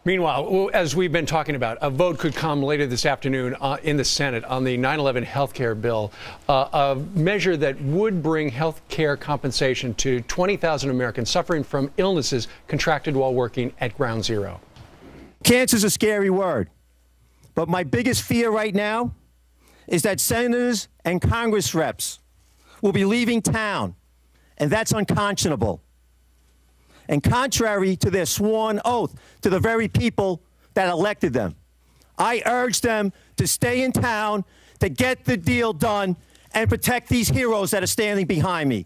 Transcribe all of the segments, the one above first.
Meanwhile, as we've been talking about, a vote could come later this afternoon in the Senate on the 9/11 health care bill, a measure that would bring health care compensation to 20,000 Americans suffering from illnesses contracted while working at Ground Zero. Cancer's a scary word, but my biggest fear right now is that senators and Congress reps will be leaving town, and that's unconscionable. And contrary to their sworn oath to the very people that elected them. I urge them to stay in town, to get the deal done, and protect these heroes that are standing behind me.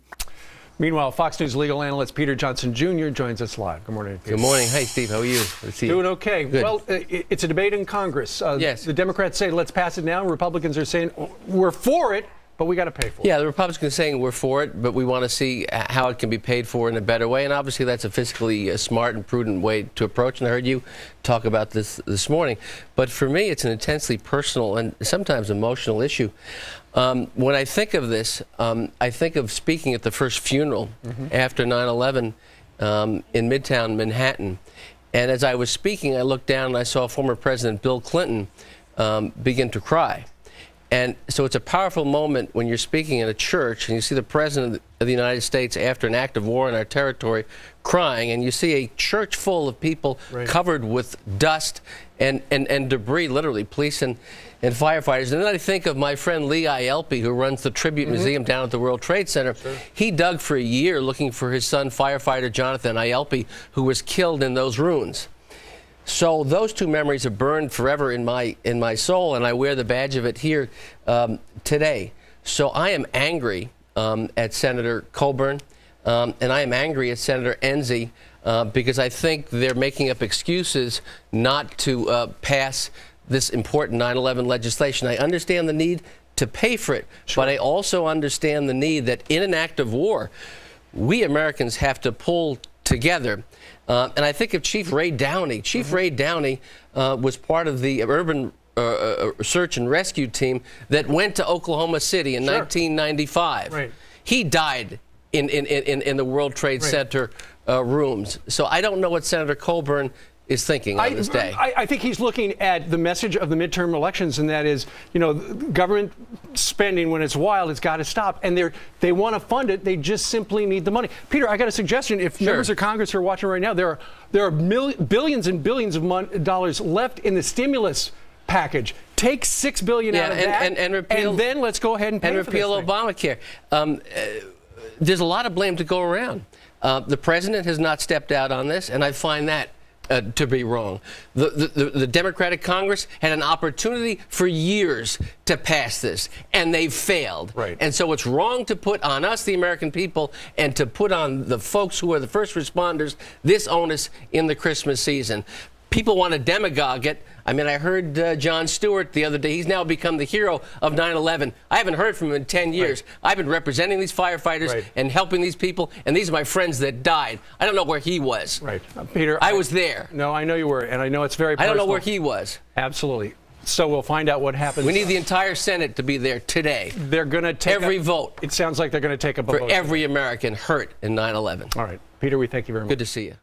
Meanwhile, Fox News legal analyst Peter Johnson Jr. joins us live. Good morning, Peter. Good morning. Hey, Steve. How are you? Good to see you. Doing okay. Good. Well, it's a debate in Congress. Yes. The Democrats say, let's pass it now. Republicans are saying, we're for it, but we got to pay for it. Yeah, the Republicans are saying we're for it, but we want to see how it can be paid for in a better way. And obviously, that's a fiscally smart and prudent way to approach. And I heard you talk about this morning. But for me, it's an intensely personal and sometimes emotional issue. When I think of this, I think of speaking at the first funeral after 9/11 in Midtown Manhattan. And as I was speaking, I looked down and I saw former President Bill Clinton begin to cry. And so it's a powerful moment when you're speaking in a church and you see the President of the United States after an act of war in our territory crying, and you see a church full of people covered with dust and debris, literally, police and firefighters. And then I think of my friend Lee Ielpi, who runs the Tribute Museum down at the World Trade Center. He dug for a year looking for his son, firefighter Jonathan Ielpi, who was killed in those ruins. So those two memories are burned forever in my soul, and I wear the badge of it here today. So I am angry at Senator Coburn, and I am angry at Senator Enzi because I think they're making up excuses not to pass this important 9/11 legislation. I understand the need to pay for it, but I also understand the need that in an act of war, we Americans have to pull together. And I think of Chief Ray Downey. Chief Ray Downey was part of the urban search and rescue team that went to Oklahoma City in 1995. He died in the World Trade Center rooms. So I don't know what Senator Coburn is thinking on this day. I think he's looking at the message of the midterm elections, and that is, you know, government spending when it's wild, it's got to stop. And they want to fund it. They just simply need the money. Peter, I got a suggestion. If members of Congress are watching right now, there are billions and billions of dollars left in the stimulus package. Take $6 billion out of that, and repeal, and then let's go ahead and pay for this thing. Obamacare. There's a lot of blame to go around. The president has not stepped out on this, and I find that to be wrong. The Democratic Congress had an opportunity for years to pass this, and they've failed. And so it's wrong to put on us, the American people, and to put on the folks who are the first responders this onus in the Christmas season. People want to demagogue it. I mean, I heard Jon Stewart the other day. He's now become the hero of 9/11. I haven't heard from him in 10 years. I've been representing these firefighters and helping these people, and these are my friends that died. I don't know where he was. Peter, I was there. No, I know you were, and I know it's very personal. I don't know where he was. Absolutely. So we'll find out what happens. We need the entire Senate to be there today. They're going to take every vote. It sounds like they're going to take up a vote for every American hurt in 9/11. All right. Peter, we thank you very much. Good to see you.